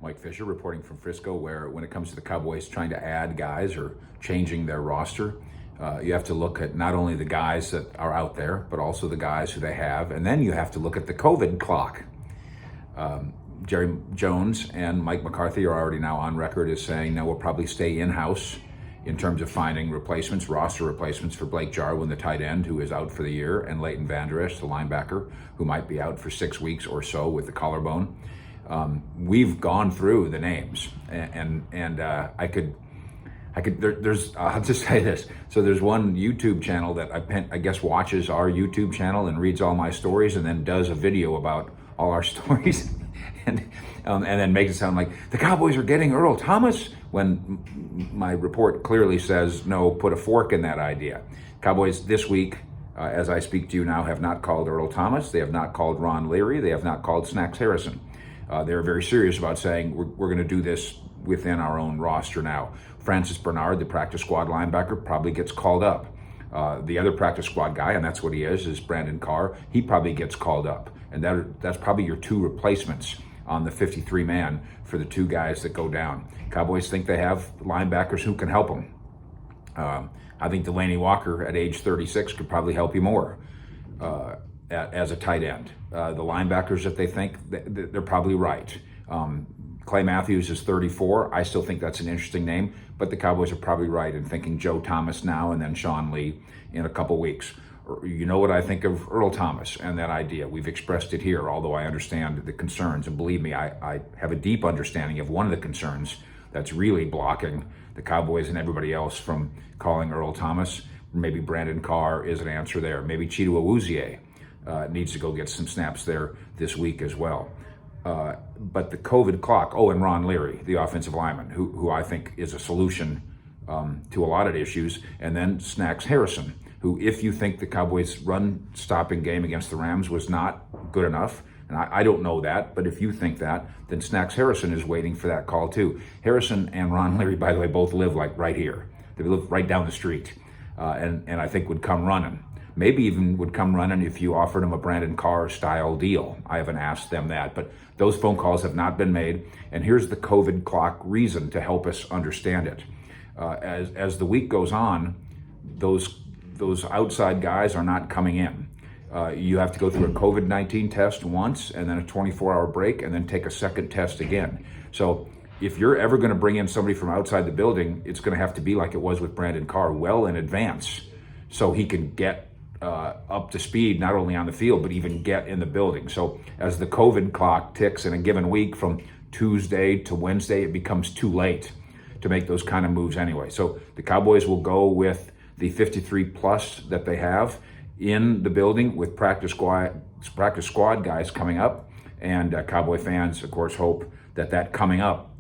Mike Fisher reporting from Frisco, where when it comes to the Cowboys trying to add guys or changing their roster, you have to look at not only the guys that are out there, but also the guys who they have. And then you have to look at the COVID clock. Jerry Jones and Mike McCarthy are already now on record as saying, no, we'll probably stay in-house in terms of finding replacements, roster replacements for Blake Jarwin, the tight end, who is out for the year, and Leighton Vander Esch, the linebacker, who might be out for 6 weeks or so with the collarbone. We've gone through the names, and I'll just say this. So there's one YouTube channel that I guess watches our YouTube channel and reads all my stories and then does a video about all our stories and then makes it sound like the Cowboys are getting Earl Thomas, when my report clearly says, no, put a fork in that idea. Cowboys this week, as I speak to you now, have not called Earl Thomas. They have not called Ron Leary. They have not called Snacks Harrison. They're very serious about saying we're going to do this within our own roster now. Francis Bernard, the practice squad linebacker, probably gets called up. The other practice squad guy, and that's what he is Brandon Carr. He probably gets called up. And that's probably your two replacements on the 53-man for the two guys that go down. Cowboys think they have linebackers who can help them. I think Delaney Walker at age 36 could probably help you more as a tight end. The linebackers that they think, they're probably right. Clay Matthews is 34. I still think that's an interesting name, but the Cowboys are probably right in thinking Joe Thomas now and then Sean Lee in a couple weeks. You know what I think of Earl Thomas and that idea. We've expressed it here, although I understand the concerns. And believe me, I have a deep understanding of one of the concerns that's really blocking the Cowboys and everybody else from calling Earl Thomas. Maybe Brandon Carr is an answer there. Maybe Chido Awuzie needs to go get some snaps there this week as well. But the COVID clock, and Ron Leary, the offensive lineman, who I think is a solution to a lot of issues, and then Snacks Harrison, who, if you think the Cowboys' run-stopping game against the Rams was not good enough, and I don't know that, but if you think that, then Snacks Harrison is waiting for that call too. Harrison and Ron Leary, by the way, both live like right here. They live right down the street, and I think would come running. Maybe even would come running if you offered them a Brandon Carr-style deal. I haven't asked them that, but those phone calls have not been made. And here's the COVID clock reason to help us understand it. As the week goes on, those outside guys are not coming in. You have to go through a COVID-19 test once, and then a 24-hour break, and then take a second test again. So if you're ever going to bring in somebody from outside the building, it's going to have to be like it was with Brandon Carr, well in advance, so he can get up to speed, not only on the field, but even get in the building. So as the COVID clock ticks in a given week from Tuesday to Wednesday, it becomes too late to make those kind of moves anyway. So the Cowboys will go with the 53 plus that they have in the building with practice squad guys coming up. And Cowboy fans, of course, hope that coming up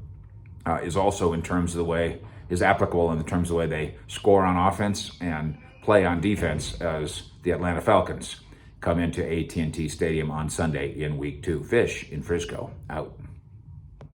is also in terms of the way, is applicable in terms of the way they score on offense and play on defense as the Atlanta Falcons come into AT&T Stadium on Sunday in Week 2. Fish in Frisco, out.